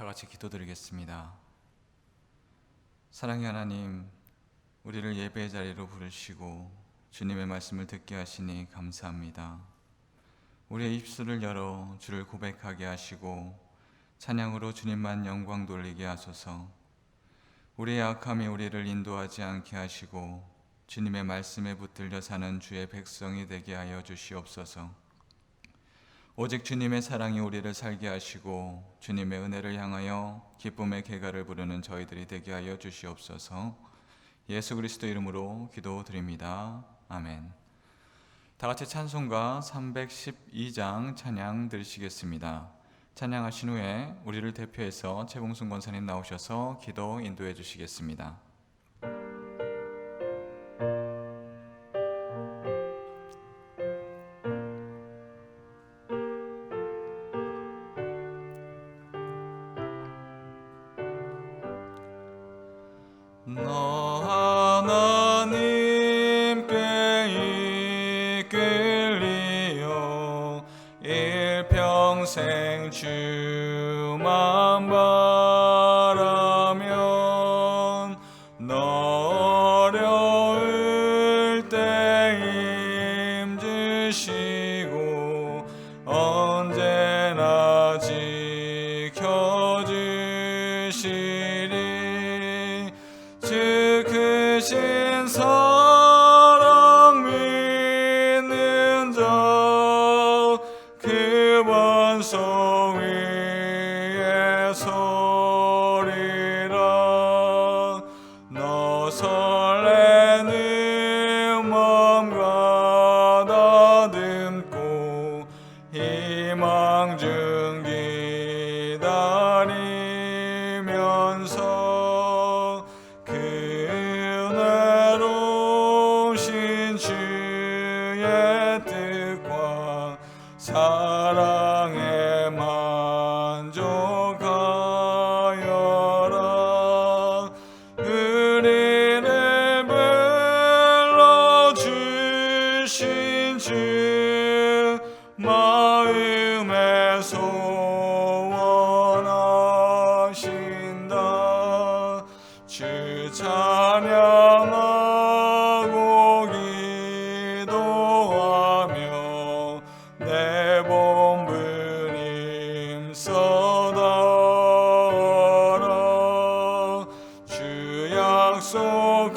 다 같이 기도드리겠습니다. 사랑의 하나님, 우리를 예배의 자리로 부르시고 주님의 말씀을 듣게 하시니 감사합니다. 우리의 입술을 열어 주를 고백하게 하시고 찬양으로 주님만 영광 돌리게 하소서. 우리의 악함이 우리를 인도하지 않게 하시고 주님의 말씀에 붙들려 사는 주의 백성이 되게 하여 주시옵소서. 오직 주님의 사랑이 우리를 살게 하시고 주님의 은혜를 향하여 기쁨의 개가를 부르는 저희들이 되게 하여 주시옵소서. 예수 그리스도 이름으로 기도드립니다. 아멘. 다 같이 찬송가 312장 찬양 들으시겠습니다. 찬양하신 후에 우리를 대표해서 최봉순 권사님 나오셔서 기도 인도해 주시겠습니다. 하나님께 이끌리어 일평생 주만 바라면 너 어려울 때 힘주시고 언제나 지켜주시리. 주 크신 사랑 믿는 자 그 반석 위에 서리라. 너 설레는 마음 가다듬고 희망 중 기다리면서 은혜로우신 주의 뜻과 사랑에 만족하여라. 우리를 불러주신 주 마음에 소원하신다. 주 찬양하고 기도하며 내 본분 힘써다라. 주 약속하신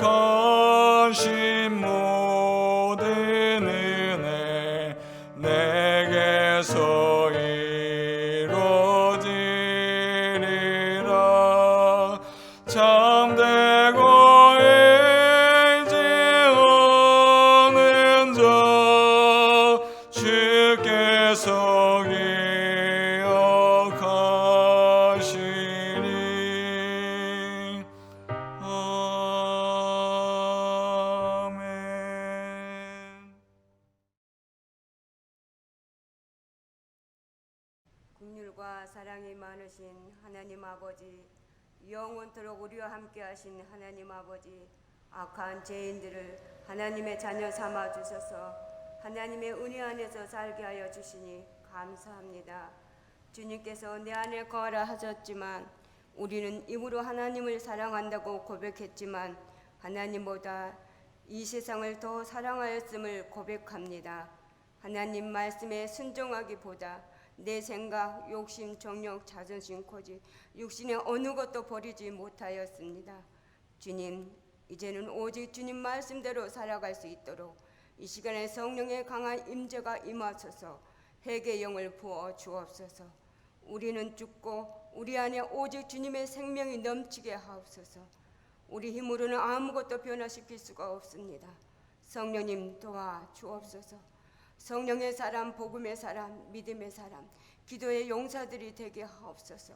모든 은혜 내게서 이루어지리라. 참되고 의지하는 자 주께서 기억하시리. 아멘. 긍휼과 사랑이 많으신 하나님 아버지, 영원토록 우리와 함께 하신 하나님 아버지, 악한 죄인들을 하나님의 자녀 삼아 주셔서 하나님의 은혜 안에서 살게 하여 주시니 감사합니다. 주님께서 내 안에 거하라 하셨지만 우리는 입으로 하나님을 사랑한다고 고백했지만 하나님보다 이 세상을 더 사랑하였음을 고백합니다. 하나님 말씀에 순종하기보다 내 생각, 욕심, 정욕, 자존심, 고집, 육신의 어느 것도 버리지 못하였습니다. 주님, 이제는 오직 주님 말씀대로 살아갈 수 있도록 이 시간에 성령의 강한 임재가 임하소서. 회개의 영을 부어 주옵소서. 우리는 죽고 우리 안에 오직 주님의 생명이 넘치게 하옵소서. 우리 힘으로는 아무것도 변화시킬 수가 없습니다. 성령님 도와 주옵소서. 성령의 사람, 복음의 사람, 믿음의 사람, 기도의 용사들이 되게 하옵소서.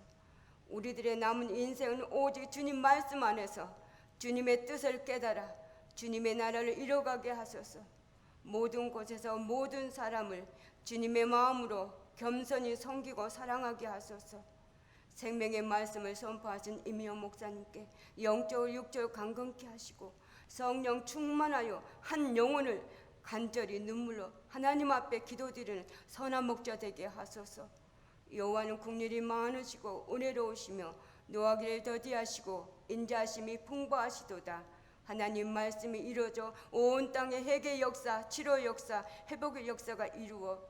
우리들의 남은 인생은 오직 주님 말씀 안에서 주님의 뜻을 깨달아 주님의 나라를 이뤄가게 하소서. 모든 곳에서 모든 사람을 주님의 마음으로 겸손히 섬기고 사랑하게 하소서. 생명의 말씀을 선포하신 임희영 목사님께 영적으로 육적으로 강건케 하시고 성령 충만하여 한 영혼을 간절히 눈물로 하나님 앞에 기도드리는 선한 목자 되게 하소서. 여호와는 국률이 많으시고 은혜로우시며 노하기를 더디하시고 인자하심이 풍부하시도다. 하나님 말씀이 이루어져 온 땅의 회개 역사, 치료 역사, 회복의 역사가 이루어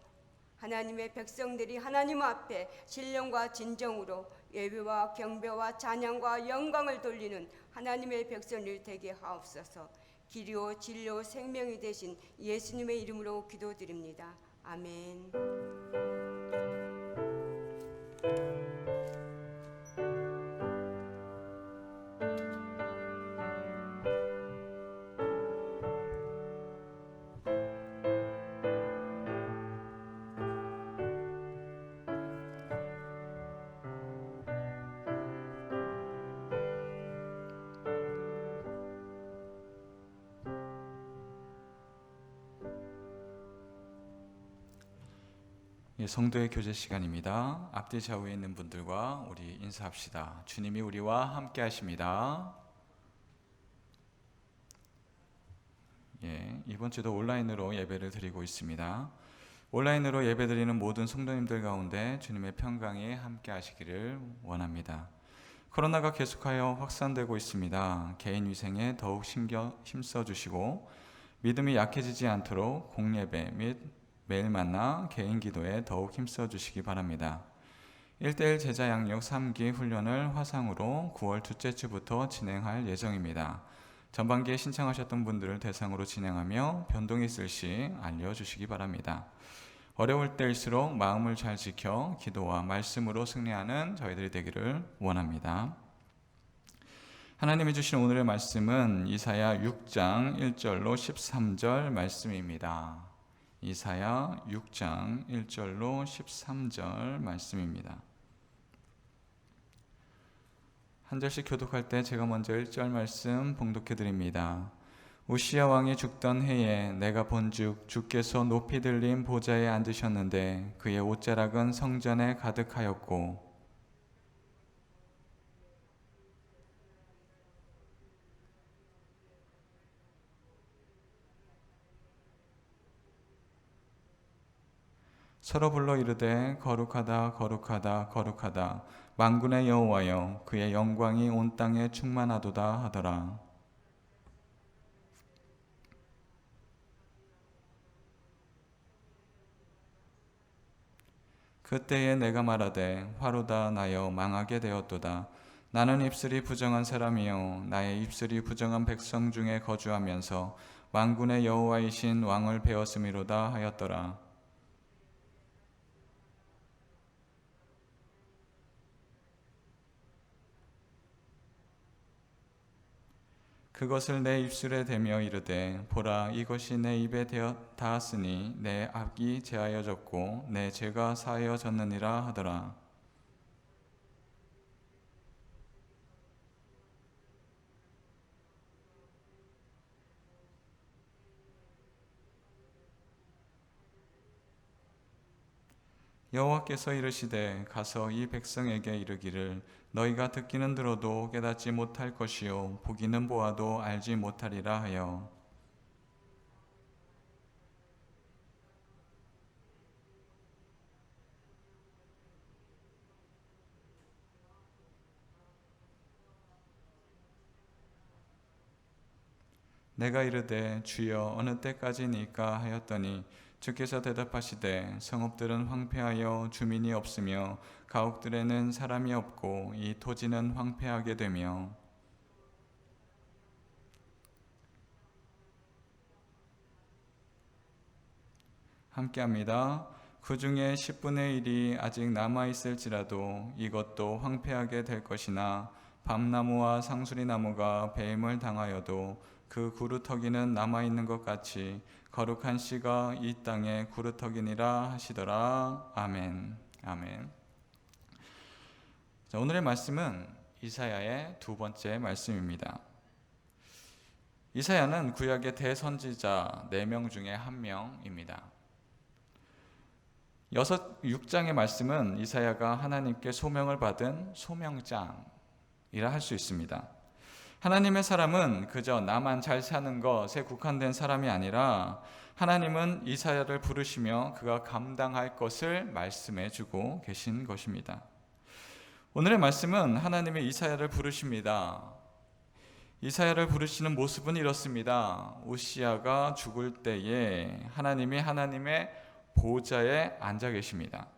하나님의 백성들이 하나님 앞에 신령과 진정으로 예배와 경배와 찬양과 영광을 돌리는 하나님의 백성들 되게 하옵소서. 길이요 진리요 생명이 되신 예수님의 이름으로 기도드립니다. 아멘. 성도의 교제 시간입니다. 앞뒤 좌우에 있는 분들과 우리 인사합시다. 주님이 우리와 함께 하십니다. 이번 주도 온라인으로 예배를 드리고 있습니다. 온라인으로 예배드리는 모든 성도님들 가운데 주님의 평강이 함께 하시기를 원합니다. 코로나가 계속하여 확산되고 있습니다. 개인 위생에 더욱 힘써 주시고 믿음이 약해지지 않도록 공예배 및 매일 만나 개인 기도에 더욱 힘써 주시기 바랍니다. 1:1 제자 양육 3기 훈련을 화상으로 9월 둘째 주부터 진행할 예정입니다. 전반기에 신청하셨던 분들을 대상으로 진행하며 변동이 있을 시 알려주시기 바랍니다. 어려울 때일수록 마음을 잘 지켜 기도와 말씀으로 승리하는 저희들이 되기를 원합니다. 하나님이 주신 오늘의 말씀은 이사야 6장 1절로 13절 말씀입니다. 이사야 6장 1절로 13절 말씀입니다. 한 절씩 교독할 때 제가 먼저 1절 말씀 봉독해 드립니다. 우시야 왕이 죽던 해에 내가 본즉 주께서 높이 들린 보좌에 앉으셨는데 그의 옷자락은 성전에 가득하였고 서로 불러 이르되 거룩하다 거룩하다 거룩하다 만군의 여호와여 그의 영광이 온 땅에 충만하도다 하더라. 그때에 내가 말하되 화로다 나여 망하게 되었도다. 나는 입술이 부정한 사람이요 나의 입술이 부정한 백성 중에 거주하면서 만군의 여호와이신 왕을 배웠음이로다 하였더라. 그것을 내 입술에 대며 이르되 보라 이것이 내 입에 닿았으니 내 악이 제하여졌고 내 죄가 사하여졌느니라 하더라. 여호와께서 이르시되 가서 이 백성에게 이르기를 너희가 듣기는 들어도 깨닫지 못할 것이요 보기는 보아도 알지 못하리라 하여 내가 이르되 주여 어느 때까지니까 하였더니 주께서 대답하시되 성읍들은 황폐하여 주민이 없으며 가옥들에는 사람이 없고 이 토지는 황폐하게 되며 함께합니다. 그 중에 10분의 1이 아직 남아있을지라도 이것도 황폐하게 될 것이나 밤나무와 상수리나무가 배임을 당하여도 그 구루터기는 남아있는 것 같이 거룩한 씨가 이 땅에 구루터기니라 하시더라. 아멘. 아멘. 자, 오늘의 말씀은 이사야의 두 번째 말씀입니다. 이사야는 구약의 대선지자 4명 중에 한 명입니다. 6장의 말씀은 이사야가 하나님께 소명을 받은 소명장이라 할 수 있습니다. 하나님의 사람은 그저 나만 잘 사는 것에 국한된 사람이 아니라 하나님은 이사야를 부르시며 그가 감당할 것을 말씀해 주고 계신 것입니다. 오늘의 말씀은 하나님의 이사야를 부르십니다. 이사야를 부르시는 모습은 이렇습니다. 우시야가 죽을 때에 하나님이 하나님의 보좌에 앉아 계십니다.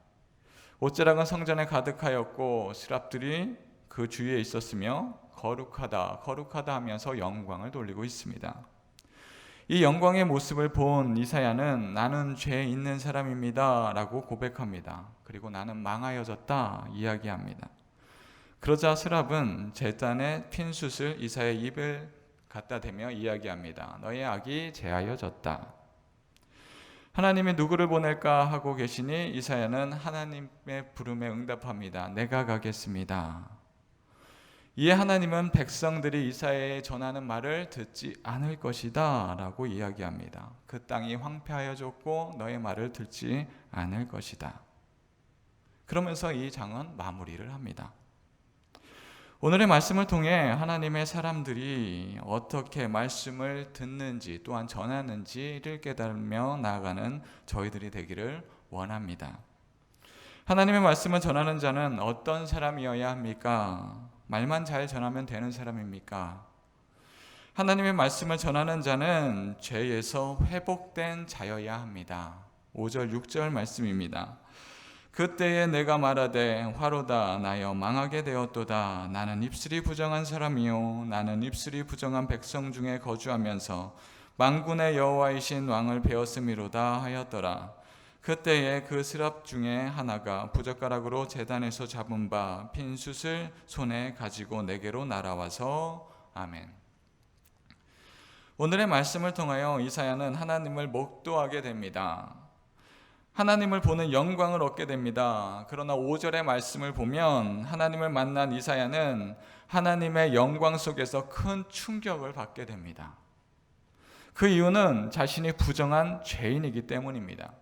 옷자락은 성전에 가득하였고 스랍들이 그 주위에 있었으며 거룩하다 거룩하다 하면서 영광을 돌리고 있습니다. 이 영광의 모습을 본 이사야는 나는 죄 있는 사람입니다 라고 고백합니다. 그리고 나는 망하여졌다 이야기합니다. 그러자 스랍은 제단의 핀숯을 이사야의 입을 갖다 대며 이야기합니다. 너의 악이 제하여졌다. 하나님이 누구를 보낼까 하고 계시니 이사야는 하나님의 부름에 응답합니다. 내가 가겠습니다. 이에 하나님은 백성들이 이사야에 전하는 말을 듣지 않을 것이다 라고 이야기합니다. 그 땅이 황폐하여졌고 너의 말을 듣지 않을 것이다. 그러면서 이 장은 마무리를 합니다. 오늘의 말씀을 통해 하나님의 사람들이 어떻게 말씀을 듣는지 또한 전하는지를 깨달으며 나아가는 저희들이 되기를 원합니다. 하나님의 말씀을 전하는 자는 어떤 사람이어야 합니까? 말만 잘 전하면 되는 사람입니까? 하나님의 말씀을 전하는 자는 죄에서 회복된 자여야 합니다. 5절 6절 말씀입니다. 그때에 내가 말하되 화로다 나여 망하게 되었도다. 나는 입술이 부정한 사람이요 나는 입술이 부정한 백성 중에 거주하면서 만군의 여호와이신 왕을 배웠음이로다 하였더라. 그때에 그 스랍 중에 하나가 부젓가락으로 제단에서 잡은 바 핀숯을 손에 가지고 내게로 날아와서 아멘. 오늘의 말씀을 통하여 이사야는 하나님을 목도하게 됩니다. 하나님을 보는 영광을 얻게 됩니다. 그러나 5절의 말씀을 보면 하나님을 만난 이사야는 하나님의 영광 속에서 큰 충격을 받게 됩니다. 그 이유는 자신이 부정한 죄인이기 때문입니다.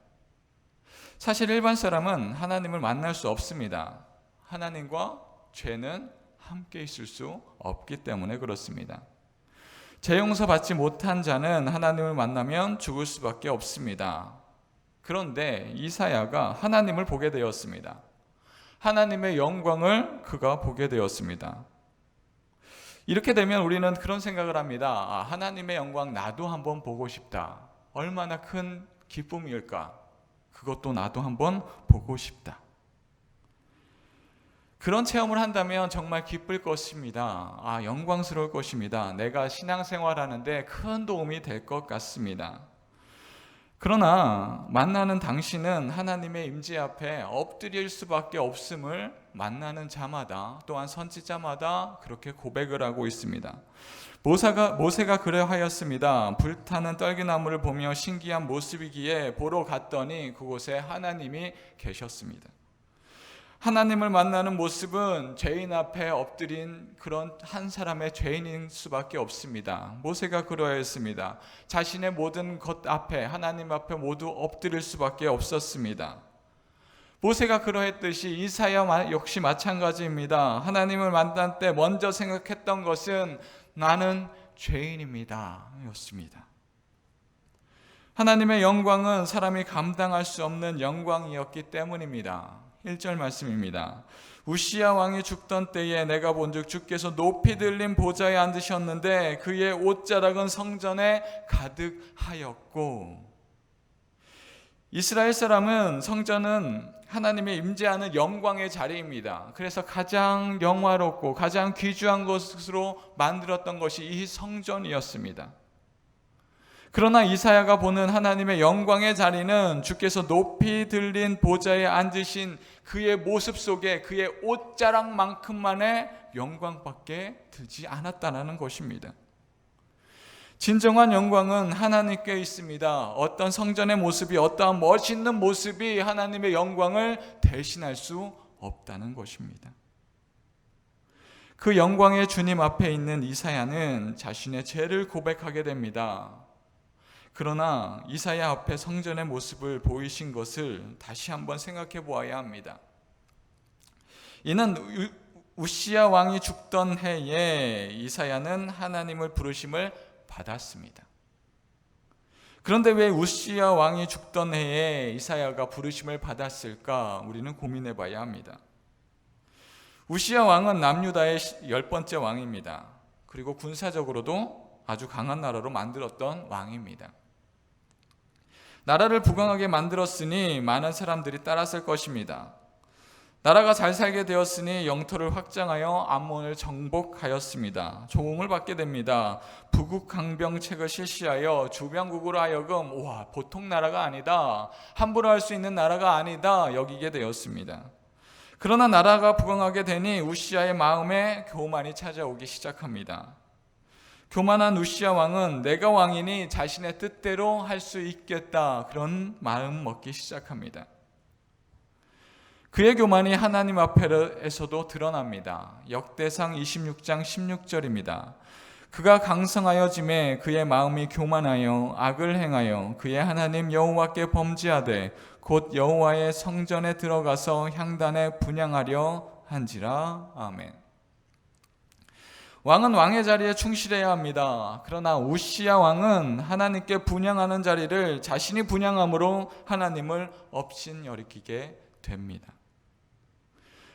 사실 일반 사람은 하나님을 만날 수 없습니다. 하나님과 죄는 함께 있을 수 없기 때문에 그렇습니다. 죄 용서 받지 못한 자는 하나님을 만나면 죽을 수밖에 없습니다. 그런데 이사야가 하나님을 보게 되었습니다. 하나님의 영광을 그가 보게 되었습니다. 이렇게 되면 우리는 그런 생각을 합니다. 하나님의 영광 나도 한번 보고 싶다. 얼마나 큰 기쁨일까? 그것도 나도 한번 보고 싶다. 그런 체험을 한다면 정말 기쁠 것입니다. 영광스러울 것입니다. 내가 신앙생활하는데 큰 도움이 될 것 같습니다. 그러나 만나는 당신은 하나님의 임재 앞에 엎드릴 수밖에 없음을 만나는 자마다 또한 선지자마다 그렇게 고백을 하고 있습니다. 모세가 그러하였습니다. 불타는 떨기나무를 보며 신기한 모습이기에 보러 갔더니 그곳에 하나님이 계셨습니다. 하나님을 만나는 모습은 죄인 앞에 엎드린 그런 한 사람의 죄인일 수밖에 없습니다. 모세가 그러하였습니다. 자신의 모든 것 앞에 하나님 앞에 모두 엎드릴 수밖에 없었습니다. 모세가 그러했듯이 이사야 역시 마찬가지입니다. 하나님을 만날 때 먼저 생각했던 것은 나는 죄인입니다 였습니다. 하나님의 영광은 사람이 감당할 수 없는 영광이었기 때문입니다. 1절 말씀입니다. 우시야 왕이 죽던 때에 내가 본즉 주께서 높이 들린 보좌에 앉으셨는데 그의 옷자락은 성전에 가득하였고. 이스라엘 사람은 성전은 하나님의 임재하는 영광의 자리입니다. 그래서 가장 영화롭고 가장 귀중한 것으로 만들었던 것이 이 성전이었습니다. 그러나 이사야가 보는 하나님의 영광의 자리는 주께서 높이 들린 보좌에 앉으신 그의 모습 속에 그의 옷자락만큼만의 영광밖에 들지 않았다는 것입니다. 진정한 영광은 하나님께 있습니다. 어떤 성전의 모습이 어떠한 멋있는 모습이 하나님의 영광을 대신할 수 없다는 것입니다. 그 영광의 주님 앞에 있는 이사야는 자신의 죄를 고백하게 됩니다. 그러나 이사야 앞에 성전의 모습을 보이신 것을 다시 한번 생각해 보아야 합니다. 이는 우시야 왕이 죽던 해에 이사야는 하나님을 부르심을 받았습니다. 그런데 왜 우시야 왕이 죽던 해에 이사야가 부르심을 받았을까? 우리는 고민해 봐야 합니다. 우시야 왕은 남유다의 10번째 왕입니다. 그리고 군사적으로도 아주 강한 나라로 만들었던 왕입니다. 나라를 부강하게 만들었으니 많은 사람들이 따랐을 것입니다. 나라가 잘 살게 되었으니 영토를 확장하여 암몬을 정복하였습니다. 조공을 받게 됩니다. 부국강병책을 실시하여 주변국으로 하여금 와, 보통 나라가 아니다, 함부로 할 수 있는 나라가 아니다 여기게 되었습니다. 그러나 나라가 부강하게 되니 우시야의 마음에 교만이 찾아오기 시작합니다. 교만한 우시야 왕은 내가 왕이니 자신의 뜻대로 할 수 있겠다, 그런 마음 먹기 시작합니다. 그의 교만이 하나님 앞에서도 드러납니다. 역대상 26장 16절입니다. 그가 강성하여짐에 그의 마음이 교만하여 악을 행하여 그의 하나님 여호와께 범죄하되 곧 여호와의 성전에 들어가서 향단에 분향하려 한지라. 아멘. 왕은 왕의 자리에 충실해야 합니다. 그러나 우시야 왕은 하나님께 분향하는 자리를 자신이 분향함으로 하나님을 업신여기게 됩니다.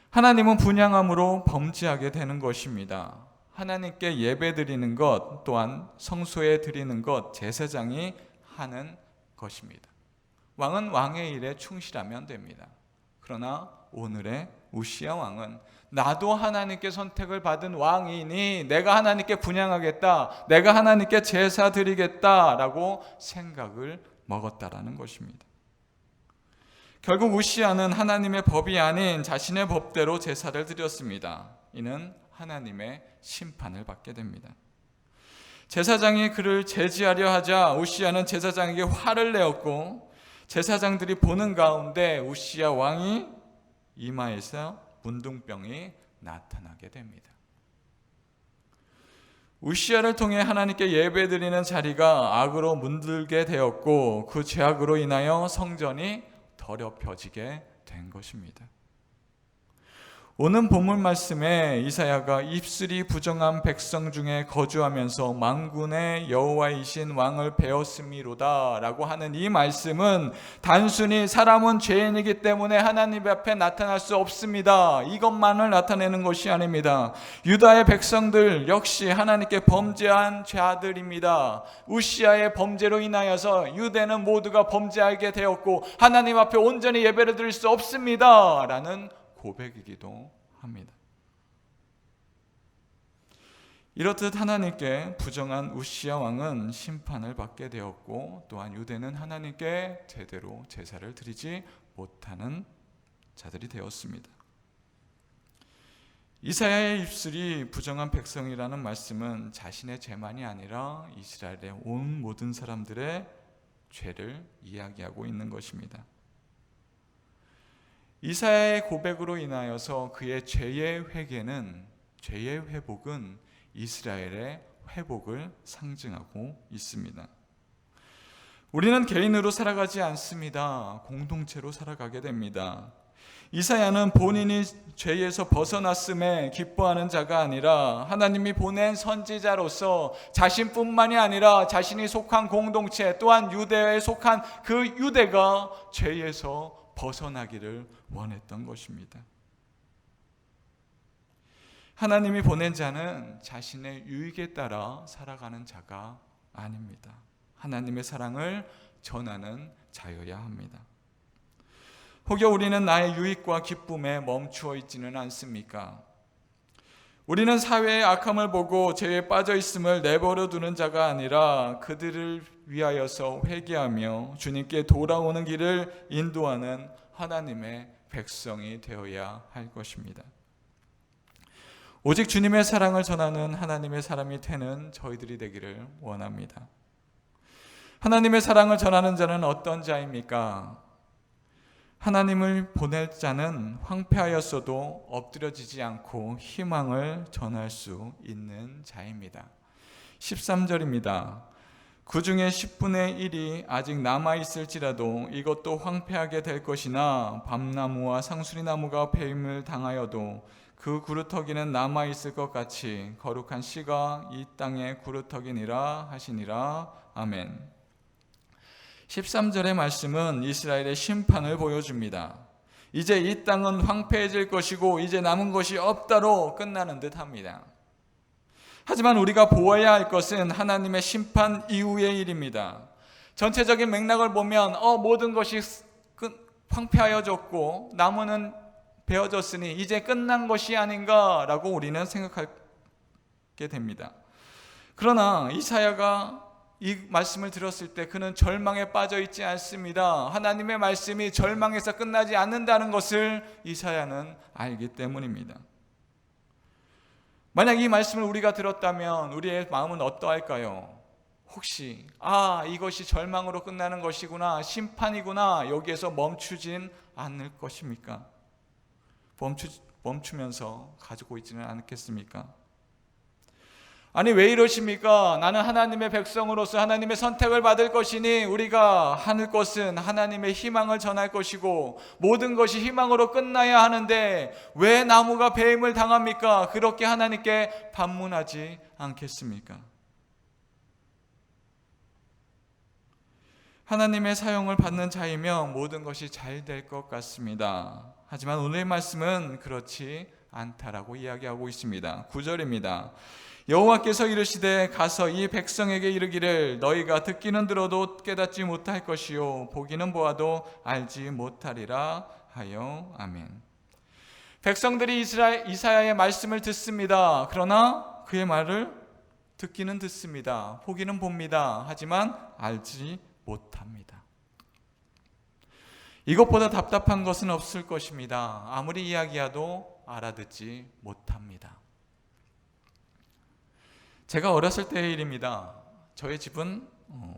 하나님은 분향함으로 범죄하게 되는 것입니다. 하나님께 예배드리는 것 또한 성소에 드리는 것 제사장이 하는 것입니다. 왕은 왕의 일에 충실하면 됩니다. 그러나 오늘의 우시야 왕은 나도 하나님께 선택을 받은 왕이니 내가 하나님께 분향하겠다, 내가 하나님께 제사 드리겠다라고 생각을 먹었다라는 것입니다. 결국 우시야는 하나님의 법이 아닌 자신의 법대로 제사를 드렸습니다. 이는 하나님의 심판을 받게 됩니다. 제사장이 그를 제지하려 하자 우시야는 제사장에게 화를 내었고, 제사장들이 보는 가운데 우시야 왕이 이마에서 문둥병이 나타나게 됩니다. 우시야를 통해 하나님께 예배드리는 자리가 악으로 문들게 되었고, 그 죄악으로 인하여 성전이 더럽혀지게 된 것입니다. 오늘 본문 말씀에 이사야가 입술이 부정한 백성 중에 거주하면서 만군의 여호와이신 왕을 배웠음이로다 라고 하는 이 말씀은 단순히 사람은 죄인이기 때문에 하나님 앞에 나타날 수 없습니다, 이것만을 나타내는 것이 아닙니다. 유다의 백성들 역시 하나님께 범죄한 자들입니다. 우시야의 범죄로 인하여서 유대는 모두가 범죄하게 되었고 하나님 앞에 온전히 예배를 드릴 수 없습니다 라는 고백이기도 합니다. 이렇듯 하나님께 부정한 우시야 왕은 심판을 받게 되었고, 또한 유대는 하나님께 제대로 제사를 드리지 못하는 자들이 되었습니다. 이사야의 입술이 부정한 백성이라는 말씀은 자신의 죄만이 아니라 이스라엘의 온 모든 사람들의 죄를 이야기하고 있는 것입니다. 이사야의 고백으로 인하여서 그의 죄의 회복은 이스라엘의 회복을 상징하고 있습니다. 우리는 개인으로 살아가지 않습니다. 공동체로 살아가게 됩니다. 이사야는 본인이 죄에서 벗어났음에 기뻐하는 자가 아니라 하나님이 보낸 선지자로서 자신뿐만이 아니라 자신이 속한 공동체 또한 유대에 속한 그 유대가 죄에서 벗어나기를 원했던 것입니다. 하나님이 보낸 자는 자신의 유익에 따라 살아가는 자가 아닙니다. 하나님의 사랑을 전하는 자여야 합니다. 혹여 우리는 나의 유익과 기쁨에 멈추어 있지는 않습니까? 우리는 사회의 악함을 보고 죄에 빠져 있음을 내버려 두는 자가 아니라 그들을 위하여서 회개하며 주님께 돌아오는 길을 인도하는 하나님의 백성이 되어야 할 것입니다. 오직 주님의 사랑을 전하는 하나님의 사람이 되는 저희들이 되기를 원합니다. 하나님의 사랑을 전하는 자는 어떤 자입니까? 하나님을 보낼 자는 황폐하였어도 엎드려지지 않고 희망을 전할 수 있는 자입니다. 13절입니다. 그 중에 10분의 1이 아직 남아있을지라도 이것도 황폐하게 될 것이나 밤나무와 상수리나무가 배임을 당하여도 그 구루터기는 남아있을 것 같이 거룩한 씨가 이 땅의 구루터기니라 하시니라. 아멘. 13절의 말씀은 이스라엘의 심판을 보여줍니다. 이제 이 땅은 황폐해질 것이고 이제 남은 것이 없다로 끝나는 듯 합니다. 하지만 우리가 보아야 할 것은 하나님의 심판 이후의 일입니다. 전체적인 맥락을 보면 모든 것이 황폐하여졌고 나무는 베어졌으니 이제 끝난 것이 아닌가라고 우리는 생각하게 됩니다. 그러나 이사야가 이 말씀을 들었을 때 그는 절망에 빠져 있지 않습니다. 하나님의 말씀이 절망에서 끝나지 않는다는 것을 이사야는 알기 때문입니다. 만약 이 말씀을 우리가 들었다면 우리의 마음은 어떠할까요? 혹시 이것이 절망으로 끝나는 것이구나, 심판이구나, 여기에서 멈추진 않을 것입니까? 멈추면서 가지고 있지는 않겠습니까? 아니 왜 이러십니까? 나는 하나님의 백성으로서 하나님의 선택을 받을 것이니 우리가 하는 것은 하나님의 희망을 전할 것이고 모든 것이 희망으로 끝나야 하는데 왜 나무가 배임을 당합니까? 그렇게 하나님께 반문하지 않겠습니까? 하나님의 사용을 받는 자이면 모든 것이 잘 될 것 같습니다. 하지만 오늘의 말씀은 그렇지 않다라고 이야기하고 있습니다. 9절입니다. 여호와께서 이르시되 가서 이 백성에게 이르기를 너희가 듣기는 들어도 깨닫지 못할 것이요 보기는 보아도 알지 못하리라 하여. 아멘. 백성들이 이사야의 말씀을 듣습니다. 그러나 그의 말을 듣기는 듣습니다. 보기는 봅니다. 하지만 알지 못합니다. 이것보다 답답한 것은 없을 것입니다. 아무리 이야기해도 알아듣지 못합니다. 제가 어렸을 때의 일입니다. 저희 집은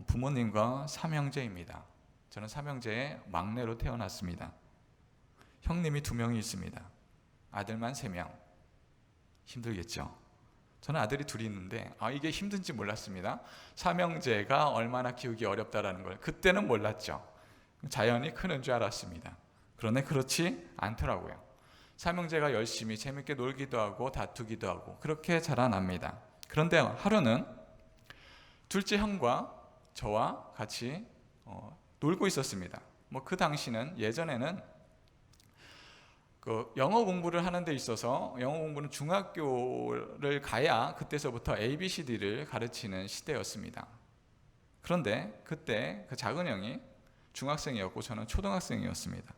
부모님과 삼형제입니다. 저는 삼형제의 막내로 태어났습니다. 형님이 2명이 있습니다. 아들만 3명. 힘들겠죠? 저는 아들이 2이 있는데 이게 힘든지 몰랐습니다. 삼형제가 얼마나 키우기 어렵다라는 걸 그때는 몰랐죠. 자연히 크는 줄 알았습니다. 그런데 그렇지 않더라고요. 삼형제가 열심히 재밌게 놀기도 하고 다투기도 하고 그렇게 자라납니다. 그런데 하루는 둘째 형과 저와 같이 놀고 있었습니다. 그 당시는 예전에는 영어 공부를 하는 데 있어서 영어 공부는 중학교를 가야 그때서부터 ABCD를 가르치는 시대였습니다. 그런데 그때 그 작은 형이 중학생이었고 저는 초등학생이었습니다.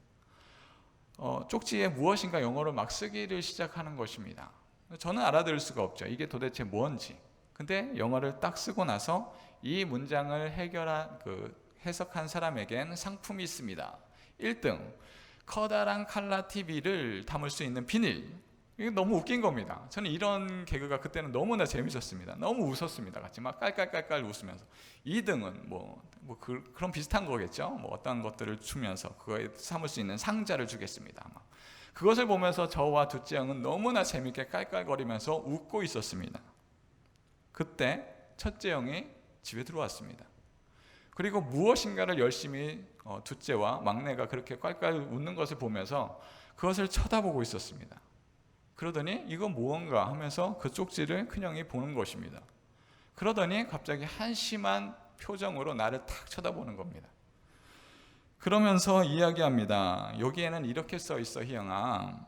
쪽지에 무엇인가 영어로 막 쓰기를 시작하는 것입니다. 저는 알아들을 수가 없죠. 이게 도대체 뭔지. 근데 영어를 딱 쓰고 나서 이 문장을 해석한 사람에겐 상품이 있습니다. 1등, 커다란 칼라 TV를 담을 수 있는 비닐. 이게 너무 웃긴 겁니다. 저는 이런 개그가 그때는 너무나 재밌었습니다. 너무 웃었습니다. 같이 막 깔깔깔깔 웃으면서. 2등은 그런 비슷한 거겠죠. 어떤 것들을 주면서 그거에 삼을 수 있는 상자를 주겠습니다. 아마. 그것을 보면서 저와 둘째 형은 너무나 재밌게 깔깔거리면서 웃고 있었습니다. 그때 첫째 형이 집에 들어왔습니다. 그리고 무엇인가를 열심히 둘째와 막내가 그렇게 깔깔 웃는 것을 보면서 그것을 쳐다보고 있었습니다. 그러더니 이거 무언가 하면서 그 쪽지를 큰형이 보는 것입니다. 그러더니 갑자기 한심한 표정으로 나를 탁 쳐다보는 겁니다. 그러면서 이야기합니다. 여기에는 이렇게 써 있어, 희영아.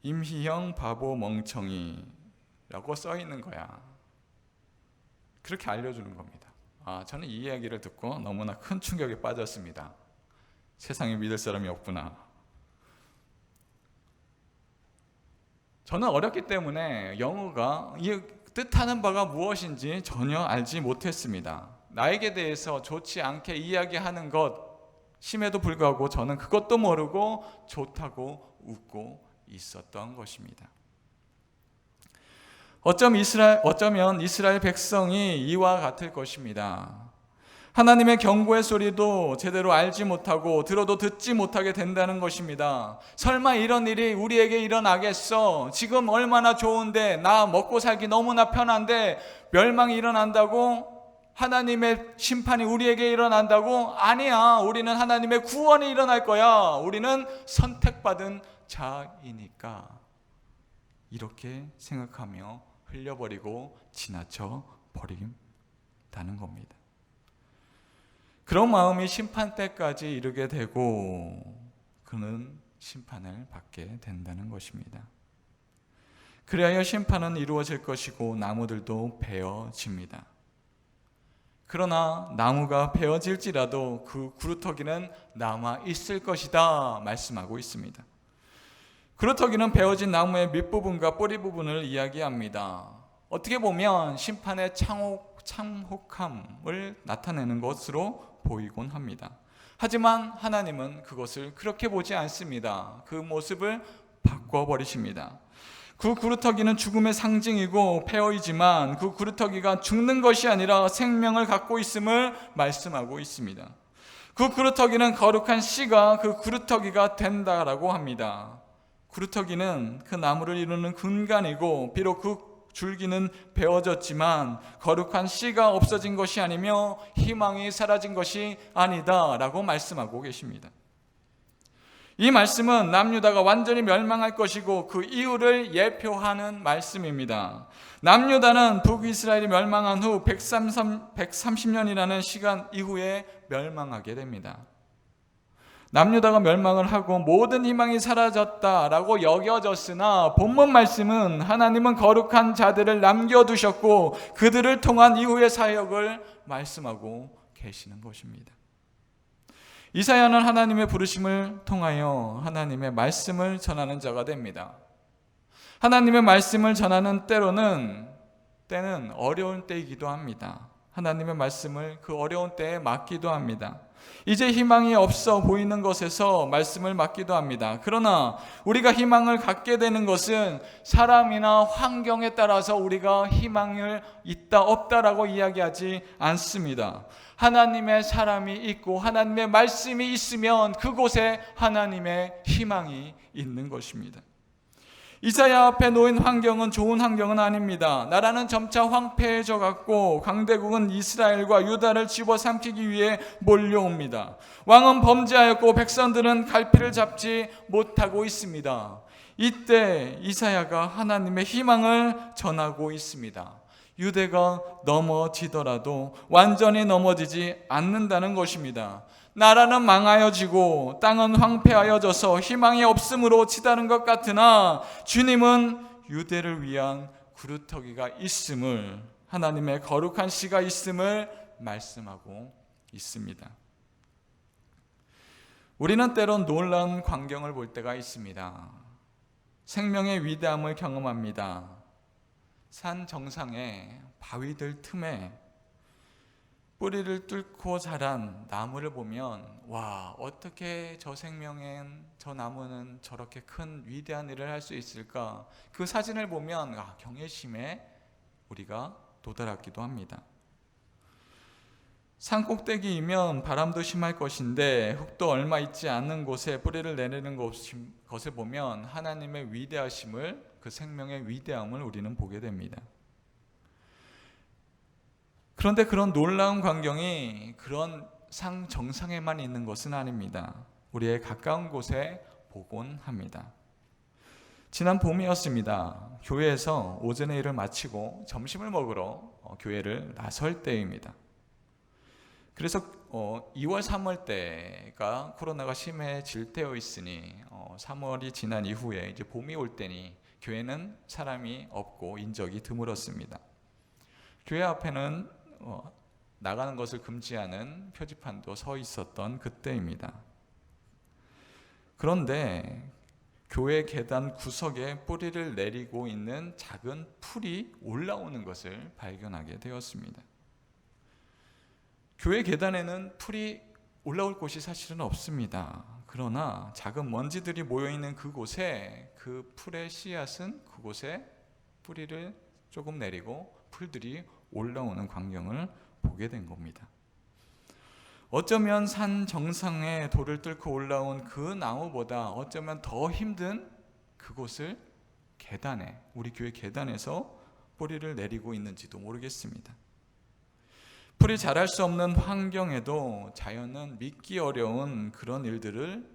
임희영 바보 멍청이라고 써 있는 거야. 그렇게 알려주는 겁니다. 저는 이 이야기를 듣고 너무나 큰 충격에 빠졌습니다. 세상에 믿을 사람이 없구나. 저는 어렸기 때문에 영어가 이 뜻하는 바가 무엇인지 전혀 알지 못했습니다. 나에게 대해서 좋지 않게 이야기하는 것 심에도 불구하고 저는 그것도 모르고 좋다고 웃고 있었던 것입니다. 어쩌면 이스라엘 백성이 이와 같을 것입니다. 하나님의 경고의 소리도 제대로 알지 못하고 들어도 듣지 못하게 된다는 것입니다. 설마 이런 일이 우리에게 일어나겠어? 지금 얼마나 좋은데, 나 먹고 살기 너무나 편한데 멸망이 일어난다고? 하나님의 심판이 우리에게 일어난다고? 아니야. 우리는 하나님의 구원이 일어날 거야. 우리는 선택받은 자이니까. 이렇게 생각하며 흘려버리고 지나쳐 버린다는 겁니다. 그런 마음이 심판 때까지 이르게 되고 그는 심판을 받게 된다는 것입니다. 그리하여 심판은 이루어질 것이고 나무들도 베어집니다. 그러나 나무가 베어질지라도 그 구루터기는 남아 있을 것이다 말씀하고 있습니다. 구루터기는 베어진 나무의 밑부분과 뿌리 부분을 이야기합니다. 어떻게 보면 심판의 참혹함을 나타내는 것으로 보이곤 합니다. 하지만 하나님은 그것을 그렇게 보지 않습니다. 그 모습을 바꿔버리십니다. 그 구루터기는 죽음의 상징이고 폐허이지만 그 구루터기가 죽는 것이 아니라 생명을 갖고 있음을 말씀하고 있습니다. 그 구루터기는 거룩한 씨가 그 구루터기가 된다라고 합니다. 구루터기는 그 나무를 이루는 근간이고 비록 그 줄기는 베어졌지만 거룩한 씨가 없어진 것이 아니며 희망이 사라진 것이 아니다라고 말씀하고 계십니다. 이 말씀은 남유다가 완전히 멸망할 것이고 그 이유를 예표하는 말씀입니다. 남유다는 북이스라엘이 멸망한 후 130년이라는 시간 이후에 멸망하게 됩니다. 남유다가 멸망을 하고 모든 희망이 사라졌다라고 여겨졌으나 본문 말씀은 하나님은 거룩한 자들을 남겨두셨고 그들을 통한 이후의 사역을 말씀하고 계시는 것입니다. 이사야는 하나님의 부르심을 통하여 하나님의 말씀을 전하는 자가 됩니다. 하나님의 말씀을 전하는 때는 어려운 때이기도 합니다. 하나님의 말씀을 그 어려운 때에 맡기도 합니다. 이제 희망이 없어 보이는 것에서 말씀을 맡기도 합니다. 그러나 우리가 희망을 갖게 되는 것은 사람이나 환경에 따라서 우리가 희망을 있다 없다라고 이야기하지 않습니다. 하나님의 사람이 있고 하나님의 말씀이 있으면 그곳에 하나님의 희망이 있는 것입니다. 이사야 앞에 놓인 환경은 좋은 환경은 아닙니다. 나라는 점차 황폐해져 갔고 강대국은 이스라엘과 유다를 집어삼키기 위해 몰려옵니다. 왕은 범죄하였고 백성들은 갈피를 잡지 못하고 있습니다. 이때 이사야가 하나님의 희망을 전하고 있습니다. 유대가 넘어지더라도 완전히 넘어지지 않는다는 것입니다. 나라는 망하여지고 땅은 황폐하여져서 희망이 없음으로 치닫는 것 같으나 주님은 유대를 위한 구루터기가 있음을, 하나님의 거룩한 씨가 있음을 말씀하고 있습니다. 우리는 때론 놀라운 광경을 볼 때가 있습니다. 생명의 위대함을 경험합니다. 산 정상에 바위들 틈에 뿌리를 뚫고 자란 나무를 보면 와, 어떻게 저 생명엔 저 나무는 저렇게 큰 위대한 일을 할 수 있을까? 그 사진을 보면 경외심에 우리가 도달하기도 합니다. 산 꼭대기이면 바람도 심할 것인데 흙도 얼마 있지 않는 곳에 뿌리를 내리는 것을 보면 하나님의 위대하심을, 그 생명의 위대함을 우리는 보게 됩니다. 그런데 그런 놀라운 광경이 그런 상 정상에만 있는 것은 아닙니다. 우리의 가까운 곳에 보곤 합니다. 지난 봄이었습니다. 교회에서 오전의 일을 마치고 점심을 먹으러 교회를 나설 때입니다. 그래서 2월, 3월 때가 코로나가 심해질 때여 있으니 3월이 지난 이후에 이제 봄이 올 때니 교회는 사람이 없고 인적이 드물었습니다. 교회 앞에는 나가는 것을 금지하는 표지판도 서 있었던 그때입니다. 그런데 교회 계단 구석에 뿌리를 내리고 있는 작은 풀이 올라오는 것을 발견하게 되었습니다. 교회 계단에는 풀이 올라올 곳이 사실은 없습니다. 그러나 작은 먼지들이 모여있는 그곳에 그 풀의 씨앗은 그곳에 뿌리를 조금 내리고 풀들이 올라오는 광경을 보게 된 겁니다. 어쩌면 산 정상에 돌을 뚫고 올라온 그 나무보다 어쩌면 더 힘든 그곳을 계단에, 우리 교회 계단에서 뿌리를 내리고 있는지도 모르겠습니다. 풀이 자랄 수 없는 환경에도 자연은 믿기 어려운 그런 일들을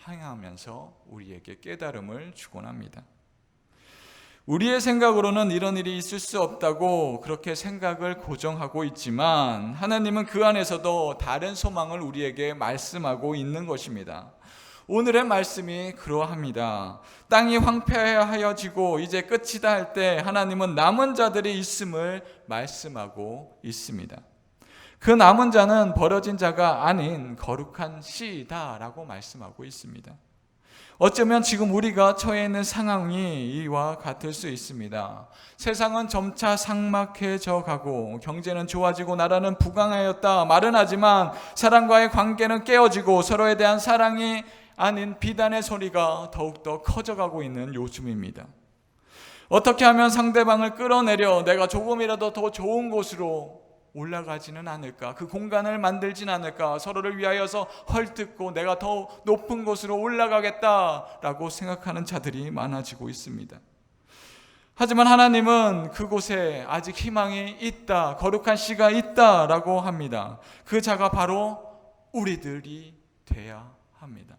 행하면서 우리에게 깨달음을 주곤 합니다. 우리의 생각으로는 이런 일이 있을 수 없다고 그렇게 생각을 고정하고 있지만 하나님은 그 안에서도 다른 소망을 우리에게 말씀하고 있는 것입니다. 오늘의 말씀이 그러합니다. 땅이 황폐하여지고 이제 끝이다 할 때 하나님은 남은 자들이 있음을 말씀하고 있습니다. 그 남은 자는 버려진 자가 아닌 거룩한 씨다 라고 말씀하고 있습니다. 어쩌면 지금 우리가 처해 있는 상황이 이와 같을 수 있습니다. 세상은 점차 삭막해져 가고 경제는 좋아지고 나라는 부강하였다 말은 하지만 사람과의 관계는 깨어지고 서로에 대한 사랑이 아닌 비단의 소리가 더욱더 커져가고 있는 요즘입니다. 어떻게 하면 상대방을 끌어내려 내가 조금이라도 더 좋은 곳으로 올라가지는 않을까, 그 공간을 만들지는 않을까, 서로를 위하여서 헐뜯고 내가 더 높은 곳으로 올라가겠다라고 생각하는 자들이 많아지고 있습니다. 하지만 하나님은 그곳에 아직 희망이 있다, 거룩한 씨가 있다라고 합니다. 그 자가 바로 우리들이 돼야 합니다.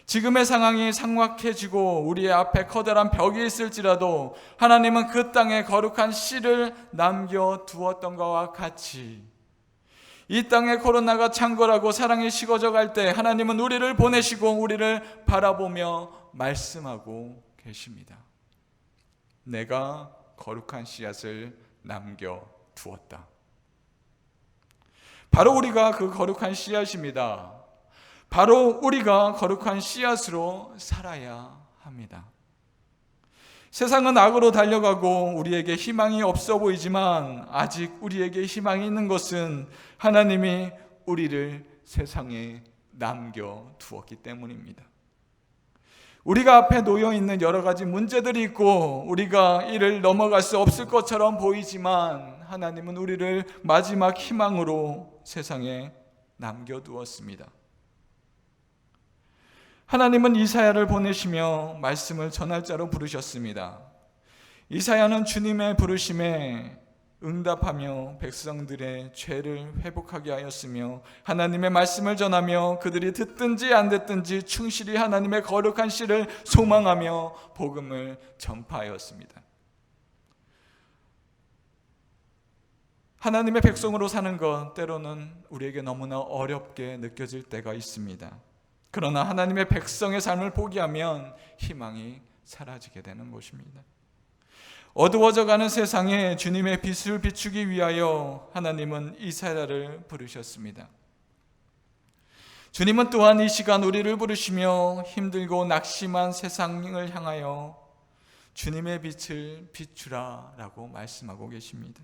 지금의 상황이 삭막해지고 우리의 앞에 커다란 벽이 있을지라도 하나님은 그 땅에 거룩한 씨를 남겨두었던 것과 같이 이 땅에 코로나가 창궐하고 사랑이 식어져 갈 때 하나님은 우리를 보내시고 우리를 바라보며 말씀하고 계십니다. 내가 거룩한 씨앗을 남겨두었다. 바로 우리가 그 거룩한 씨앗입니다. 바로 우리가 거룩한 씨앗으로 살아야 합니다. 세상은 악으로 달려가고 우리에게 희망이 없어 보이지만 아직 우리에게 희망이 있는 것은 하나님이 우리를 세상에 남겨두었기 때문입니다. 우리가 앞에 놓여있는 여러 가지 문제들이 있고 우리가 이를 넘어갈 수 없을 것처럼 보이지만 하나님은 우리를 마지막 희망으로 세상에 남겨두었습니다. 하나님은 이사야를 보내시며 말씀을 전할 자로 부르셨습니다. 이사야는 주님의 부르심에 응답하며 백성들의 죄를 회복하게 하였으며 하나님의 말씀을 전하며 그들이 듣든지 안 듣든지 충실히 하나님의 거룩한 씨를 소망하며 복음을 전파하였습니다. 하나님의 백성으로 사는 것 때로는 우리에게 너무나 어렵게 느껴질 때가 있습니다. 그러나 하나님의 백성의 삶을 포기하면 희망이 사라지게 되는 것입니다. 어두워져가는 세상에 주님의 빛을 비추기 위하여 하나님은 이사야를 부르셨습니다. 주님은 또한 이 시간 우리를 부르시며 힘들고 낙심한 세상을 향하여 주님의 빛을 비추라 라고 말씀하고 계십니다.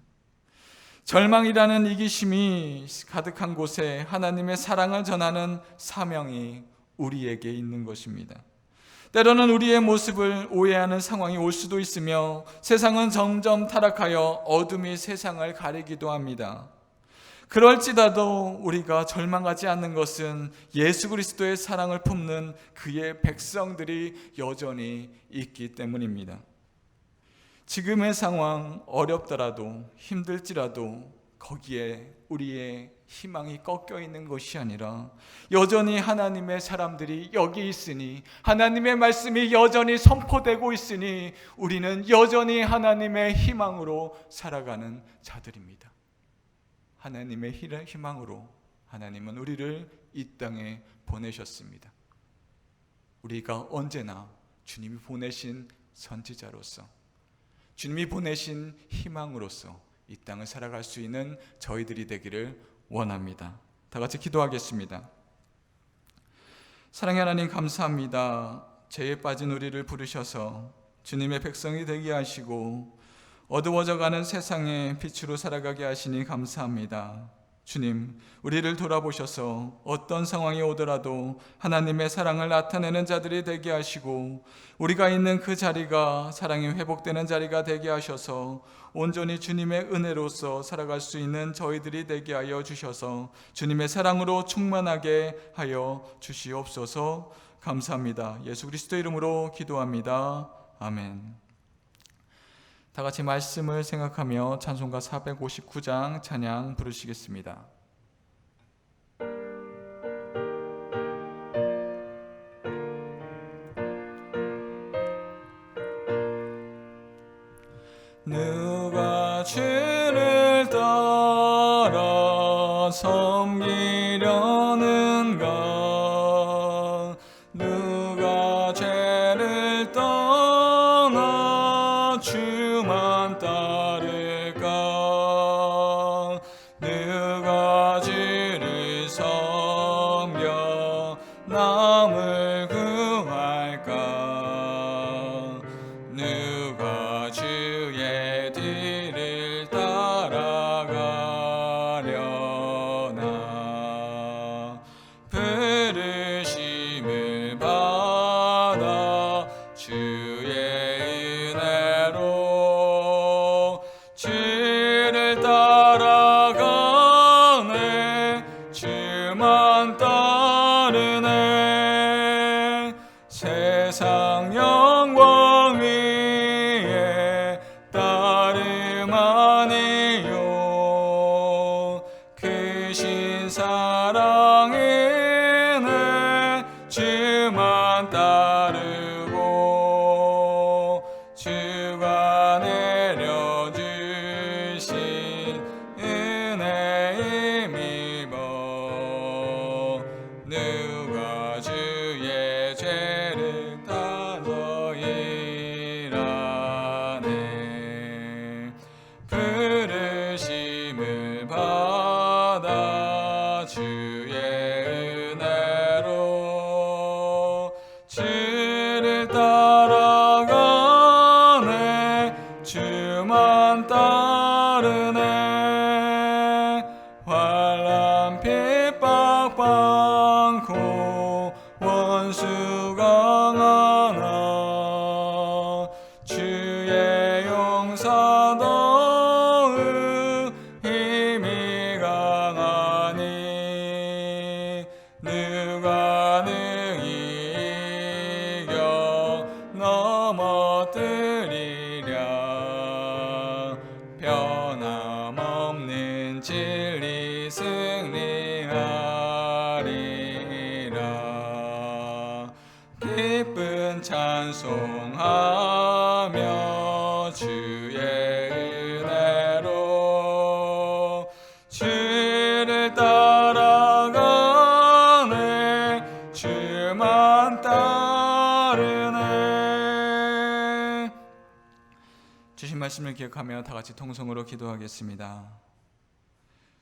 절망이라는 이기심이 가득한 곳에 하나님의 사랑을 전하는 사명이 우리에게 있는 것입니다. 때로는 우리의 모습을 오해하는 상황이 올 수도 있으며 세상은 점점 타락하여 어둠이 세상을 가리기도 합니다. 그럴지라도 우리가 절망하지 않는 것은 예수 그리스도의 사랑을 품는 그의 백성들이 여전히 있기 때문입니다. 지금의 상황 어렵더라도 힘들지라도 거기에 우리의 희망이 꺾여 있는 것이 아니라 여전히 하나님의 사람들이 여기 있으니 하나님의 말씀이 여전히 선포되고 있으니 우리는 여전히 하나님의 희망으로 살아가는 자들입니다. 하나님의 희망으로 하나님은 우리를 이 땅에 보내셨습니다. 우리가 언제나 주님이 보내신 선지자로서 주님이 보내신 희망으로서 이 땅을 살아갈 수 있는 저희들이 되기를 원합니다. 다 같이 기도하겠습니다. 사랑의 하나님 감사합니다. 죄에 빠진 우리를 부르셔서 주님의 백성이 되게 하시고 어두워져가는 세상에 빛으로 살아가게 하시니 감사합니다. 주님, 우리를 돌아보셔서 어떤 상황이 오더라도 하나님의 사랑을 나타내는 자들이 되게 하시고 우리가 있는 그 자리가 사랑이 회복되는 자리가 되게 하셔서 온전히 주님의 은혜로서 살아갈 수 있는 저희들이 되게 하여 주셔서 주님의 사랑으로 충만하게 하여 주시옵소서. 감사합니다. 예수 그리스도 이름으로 기도합니다. 아멘. 다 같이 말씀을 생각하며 찬송가 459장 찬양 부르시겠습니다. 섬기려는가? 누가 죄를 떠나 주만 따를까? 누가 주를 섬겨 남을 구할까? 누가 주의 뒤를 따라가려나? 부르심을 받아 주의 은혜로 주를 따라가네. 주만 따르네. 세상 영광 위에 따름 아니요. 크신 사랑이네. 주만 따르고 주가 내려주신 은혜 힘입어 누가 주의 죄를 따져 일하네. 부르심을 받아 주의 은혜로 주를 따라가네. 주만 따르네. 환난 핍박 많고 원수 강하나 주의 용사 더욱 힘이 강하니 누가 능히 이겨 넘어뜨리랴. 변함없는 진리 승리하리라. 기쁜 찬송하며 주의 은혜로 주를 따라가네. 주만 따르네. 주신 말씀을 기억하며 다 같이 통성으로 기도하겠습니다.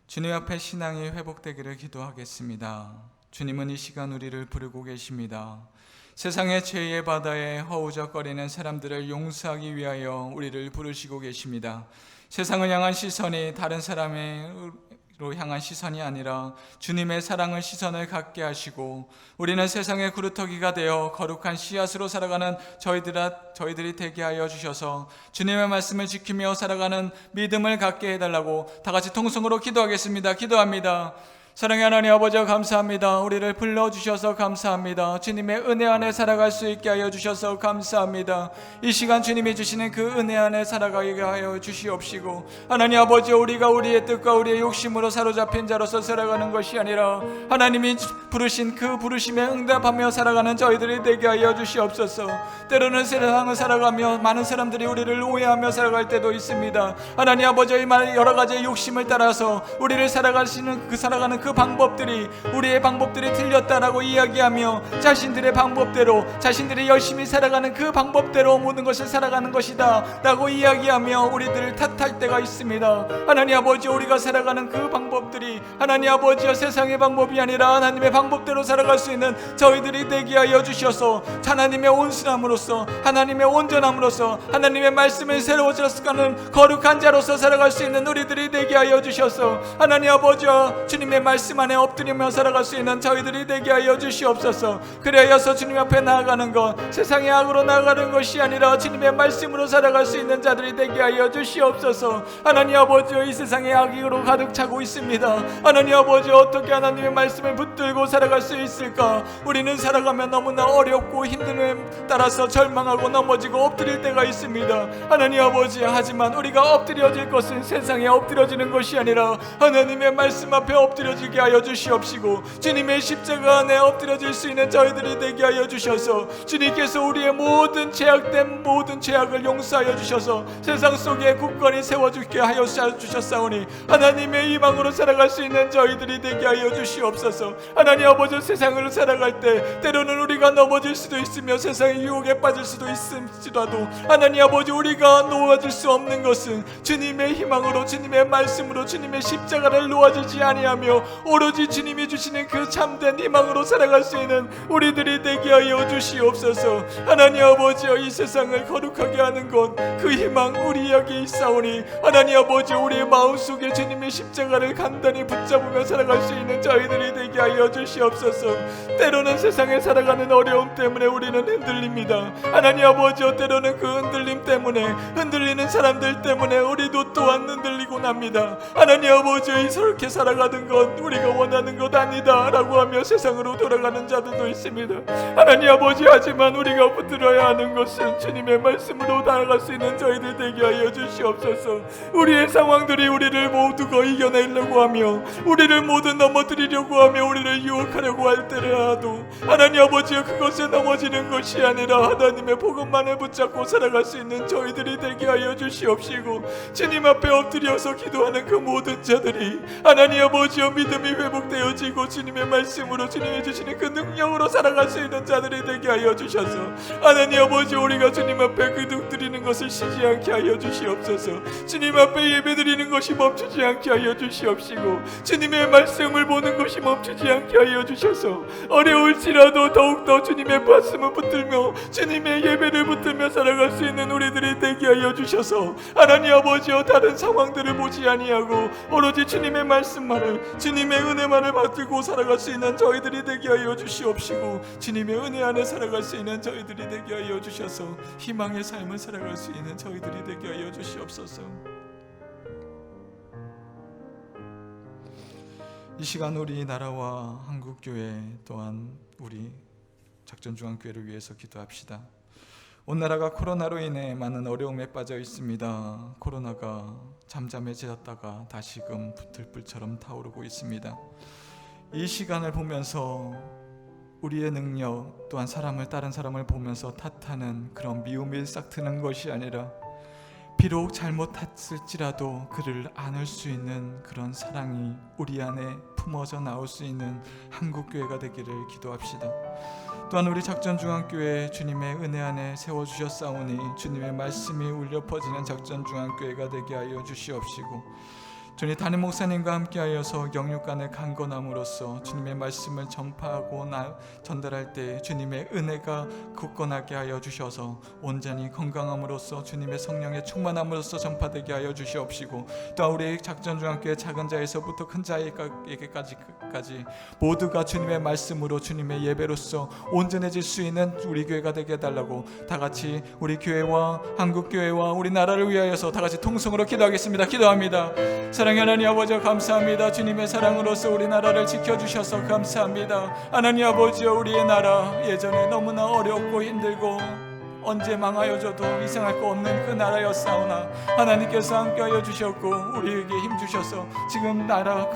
주님 앞에 신앙이 회복되기를 기도하겠습니다. 주님은 이 시간 우리를 부르고 계십니다. 세상의 죄의 바다에 허우적거리는 사람들을 용서하기 위하여 우리를 부르시고 계십니다. 세상을 향한 시선이 다른 사람으로 향한 시선이 아니라 주님의 사랑을 시선을 갖게 하시고 우리는 세상의 구루터기가 되어 거룩한 씨앗으로 살아가는 저희들이 되게 하여 주셔서 주님의 말씀을 지키며 살아가는 믿음을 갖게 해달라고 다 같이 통성으로 기도하겠습니다. 기도합니다. 사랑의 하나님 아버지 감사합니다. 우리를 불러주셔서 감사합니다. 주님의 은혜 안에 살아갈 수 있게 하여 주셔서 감사합니다. 이 시간 주님이 주시는 그 은혜 안에 살아가게 하여 주시옵시고 하나님 아버지 우리가 우리의 뜻과 우리의 욕심으로 사로잡힌 자로서 살아가는 것이 아니라 하나님이 부르신 그 부르심에 응답하며 살아가는 저희들이 되게 하여 주시옵소서. 때로는 세상을 살아가며 많은 사람들이 우리를 오해하며 살아갈 때도 있습니다. 하나님 아버지 여러 가지 욕심을 따라서 우리를 살아가는 그 방법들이 우리의 방법들이 틀렸다라고 이야기하며 자신들의 방법대로 자신들이 열심히 살아가는 그 방법대로 모든 것을 살아가는 것이다 라고 이야기하며 우리들을 탓할 때가 있습니다. 하나님 아버지 우리가 살아가는 그 방법들이 하나님 아버지여 세상의 방법이 아니라 하나님의 방법대로 살아갈 수 있는 저희들이 되게 하여 주셔서 하나님의 온순함으로써 하나님의 온전함으로써 하나님의 말씀을 새로워져서 가는 거룩한 자로서 살아갈 수 있는 우리들이 되게 하여 주셔서 하나님 아버지여 주님의 말씀 안에 엎드리며 살아갈 수 있는 저희들이 되게 하여 주시옵소서. 그리하여서 주님 앞에 나아가는 것 세상의 악으로 나아가는 것이 아니라 주님의 말씀으로 살아갈 수 있는 자들이 되게 하여 주시옵소서. 하나님 아버지 이 세상의 악으로 가득 차고 있습니다. 하나님 아버지 어떻게 하나님의 말씀을 붙들고 살아갈 수 있을까? 우리는 살아가면 너무나 어렵고 힘듦에 따라서 절망하고 넘어지고 엎드릴 때가 있습니다. 하나님 아버지 하지만 우리가 엎드려질 것은 세상에 엎드려지는 것이 아니라 하나님의 말씀 앞에 엎드려지고 되게 하여 주시옵시고 주님의 십자가 안에 엎드려질 수 있는 저희들이 되게 하여 주셔서 주님께서 우리의 모든 죄악된 모든 죄악을 용서하여 주셔서 세상 속에 굳건히 세워주게 하여 주셨사오니 하나님의 희망으로 살아갈 수 있는 저희들이 되게 하여 주시옵소서. 하나님 아버지, 세상을 살아갈 때 때로는 우리가 넘어질 수도 있으며 세상의 유혹에 빠질 수도 있을지라도 하나님 아버지, 우리가 놓아질 수 없는 것은 주님의 희망으로 주님의 말씀으로 주님의 십자가를 놓아지지 아니하며 오로지 주님이 주시는 그 참된 희망으로 살아갈 수 있는 우리들이 되게 하여 주시옵소서. 하나님 아버지, 이 세상을 거룩하게 하는 것 그 희망 우리에게 있사오니 하나님 아버지, 우리의 마음속에 주님의 십자가를 간단히 붙잡으며 살아갈 수 있는 저희들이 되게 하여 주시옵소서. 때로는 세상에 살아가는 어려움 때문에 우리는 흔들립니다. 하나님 아버지, 때로는 그 흔들림 때문에 흔들리는 사람들 때문에 우리도 또한 흔들리고 납니다. 하나님 아버지, 이렇게 살아가는 건 우리가 원하는 것 아니다 라고 하며 세상으로 돌아가는 자들도 있습니다. 하나님 아버지, 하지만 우리가 붙들어야 하는 것은 주님의 말씀으로 나아갈 수 있는 저희들 되게 하여 주시옵소서. 우리의 상황들이 우리를 모두가 이겨내려고 하며 우리를 모두 넘어뜨리려고 하며 우리를 유혹하려고 할 때라도 하나님 아버지, 그것에 넘어지는 것이 아니라 하나님의 복음만을 붙잡고 살아갈 수 있는 저희들이 되게 하여 주시옵시고 주님 앞에 엎드려서 기도하는 그 모든 자들이 하나님 아버지여 믿음이 회복되어지고 주님의 말씀으로 주님이 주시는 그 능력으로 살아갈 수 있는 자들이 되게 하여 주셔서 하나님 아버지, 우리가 주님 앞에 기도드리는 것을 쉬지 않게 하여 주시옵소서. 주님 앞에 예배드리는 것이 멈추지 않게 하여 주시옵시고 주님의 말씀을 보는 것이 멈추지 않게 하여 주셔서 어려울지라도 더욱더 주님의 말씀을 붙들며 주님의 예배를 붙들며 살아갈 수 있는 우리들이 되게 하여 주셔서 하나님 아버지여, 다른 상황들을 보지 아니하고 오로지 주님의 말씀만을 주님의 은혜만을 받들고 살아갈 수 있는 저희들이 되게 하여 주시옵시고 주님의 은혜 안에 살아갈 수 있는 저희들이 되게 하여 주셔서 희망의 삶을 살아갈 수 있는 저희들이 되게 하여 주시옵소서. 이 시간 우리 나라와 한국교회 또한 우리 작전중앙교회를 위해서 기도합시다. 온 나라가 코로나로 인해 많은 어려움에 빠져 있습니다. 코로나가 잠잠해졌다가 다시금 붙을불처럼 타오르고 있습니다. 이 시간을 보면서 우리의 능력 또한 다른 사람을 보면서 탓하는 그런 미움이 싹 트는 것이 아니라 비록 잘못했을지라도 그를 안을 수 있는 그런 사랑이 우리 안에 품어져 나올 수 있는 한국교회가 되기를 기도합시다. 또한 우리 작전중앙교회 주님의 은혜 안에 세워주셨사오니 주님의 말씀이 울려 퍼지는 작전중앙교회가 되게 하여 주시옵시고 주님, 담임 목사님과 함께하여서 영육간을 강건함으로써 주님의 말씀을 전파하고 전달할 때 주님의 은혜가 굳건하게 하여 주셔서 온전히 건강함으로써 주님의 성령의 충만함으로써 전파되게 하여 주시옵시고 또한 우리 작전중앙교회 작은 자에서부터 큰 자에게까지 모두가 주님의 말씀으로 주님의 예배로서 온전해질 수 있는 우리 교회가 되게 해달라고 다같이 우리 교회와 한국교회와 우리 나라를 위하여서 다같이 통성으로 기도하겠습니다. 기도합니다. 사랑의 하나님 아버지, 감사합니다. 주님의 사랑으로서 우리 나라를 지켜주셔서 감사합니다. 하나님 아버지여, 우리의 나라 예전에 너무나 어렵고 힘들고 언제 망하여져도 이상할 거 없는 그 나라였사오나 하나님께서 함께하여 주셨고 우리에게 힘주셔서 지금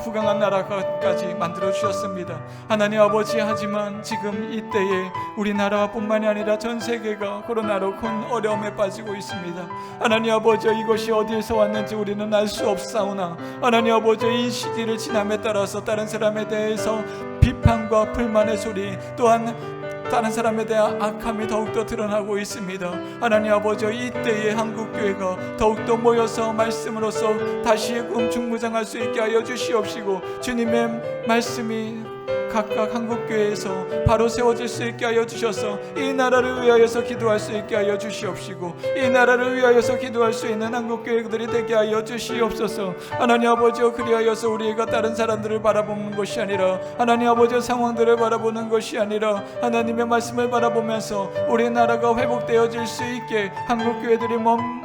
부강한 나라까지 만들어주셨습니다. 하나님 아버지, 하지만 지금 이때에 우리나라뿐만이 아니라 전 세계가 코로나로 큰 어려움에 빠지고 있습니다. 하나님 아버지, 이것이 어디에서 왔는지 우리는 알 수 없사오나 하나님 아버지, 이 시기를 지남에 따라서 다른 사람에 대해서 비판과 불만의 소리 또한 다른 사람에 대한 악함이 더욱더 드러나고 있습니다. 하나님 아버지, 이때에 한국교회가 더욱더 모여서 말씀으로서 다시 중무장할 수 있게 하여 주시옵시고 주님의 말씀이 각각 한국교회에서 바로 세워질 수 있게 하여 주셔서 이 나라를 위하여서 기도할 수 있게 하여 주시옵시고 이 나라를 위하여서 기도할 수 있는 한국교회들이 되게 하여 주시옵소서. 하나님 아버지여, 그리하여서 우리가 다른 사람들을 바라보는 것이 아니라 하나님 아버지의 상황들을 바라보는 것이 아니라 하나님의 말씀을 바라보면서 우리 나라가 회복되어질 수 있게 한국교회들이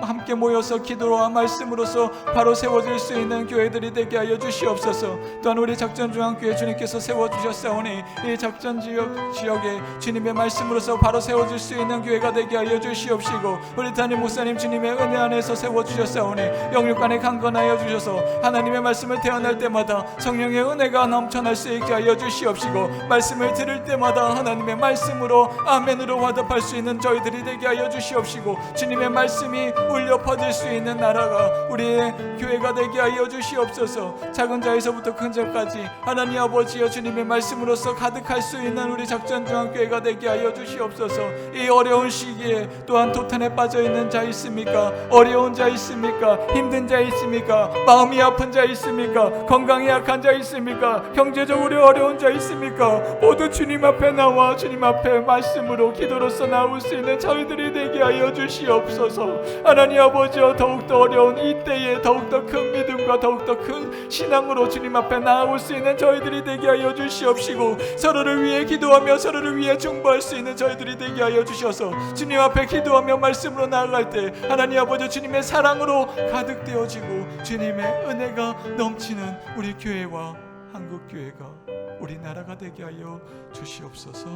함께 모여서 기도와 말씀으로서 바로 세워질 수 있는 교회들이 되게 하여 주시옵소서. 또한 우리 작전중앙교회 주님께서 세워주셨습니다. 주었사오니 이 작전 지역에 주님의 말씀으로서 바로 세워질 수 있는 교회가 되게 하여 주시옵시고, 우리 담임 목사님 주님의 은혜 안에서 세워주셨사오니 영육간에 강건하여 주셔서 하나님의 말씀을 태어날 때마다 성령의 은혜가 넘쳐날 수 있게 하여 주시옵시고, 말씀을 들을 때마다 하나님의 말씀으로 아멘으로 화답할 수 있는 저희들이 되게 하여 주시옵시고, 주님의 말씀이 울려 퍼질 수 있는 나라가 우리의 교회가 되게 하여 주시옵소서. 작은 자에서부터 큰 자까지 하나님 아버지여 주님의 말씀으로서 가득할 수 있는 우리 작전중앙교회가 되게 하여 주시옵소서. 이 어려운 시기에 또한 도탄에 빠져있는 자 있습니까? 어려운 자 있습니까? 힘든 자 있습니까? 마음이 아픈 자 있습니까? 건강이 약한 자 있습니까? 경제적으로 어려운 자 있습니까? 모두 주님 앞에 나와 주님 앞에 말씀으로 기도로서 나올 수 있는 저희들이 되게 하여 주시옵소서. 하나님 아버지여, 더욱더 어려운 이 때에 더욱더 큰 믿음과 더욱더 큰 신앙으로 주님 앞에 나아올 수 있는 저희들이 되게 하여 주시옵시고, 서로를 위해 기도하며 서로를 위해 중보할 수 있는 저희들이 되게 하여 주셔서 주님 앞에 기도하며 말씀으로 나아갈 때 하나님 아버지 주님의 사랑으로 가득되어지고 주님의 은혜가 넘치는 우리 교회와 한국교회가 우리나라가 되게 하여 주시옵소서.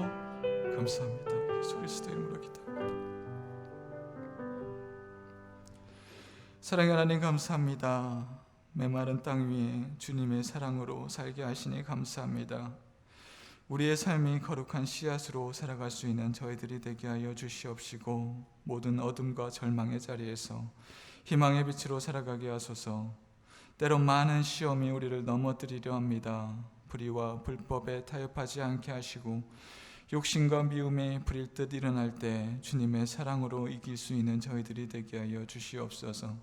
감사합니다. 예수 그리스도의 이름으로 기도합니다. 사랑의 하나님 감사합니다. 메마른 땅 위에 주님의 사랑으로 살게 하시니 감사합니다. 우리의 삶이 거룩한 씨앗으로 살아갈 수 있는 저희들이 되게 하여 주시옵시고, 모든 어둠과 절망의 자리에서 희망의 빛으로 살아가게 하소서. 때론 많은 시험이 우리를 넘어뜨리려 합니다. 불의와 불법에 타협하지 않게 하시고, 욕심과 미움이 불일 듯 일어날 때 주님의 사랑으로 이길 수 있는 저희들이 되게 하여 주시옵소서.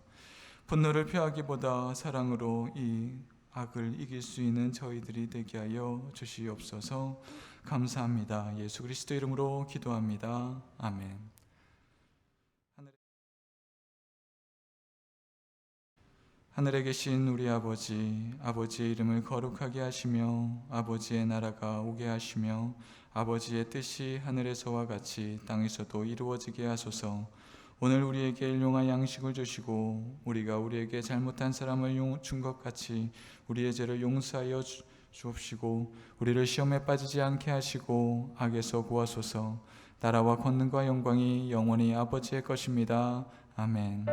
분노를 피하기보다 사랑으로 이 악을 이길 수 있는 저희들이 되게 하여 주시옵소서. 감사합니다. 예수 그리스도 이름으로 기도합니다. 아멘. 하늘에 계신 우리 아버지, 아버지의 이름을 거룩하게 하시며 아버지의 나라가 오게 하시며 아버지의 뜻이 하늘에서와 같이 땅에서도 이루어지게 하소서. 오늘 우리에게 일용할 양식을 주시고, 우리가 우리에게 잘못한 사람을 준 것 같이 우리의 죄를 용서하여 주옵시고, 우리를 시험에 빠지지 않게 하시고 악에서 구하소서. 나라와 권능과 영광이 영원히 아버지의 것입니다. 아멘.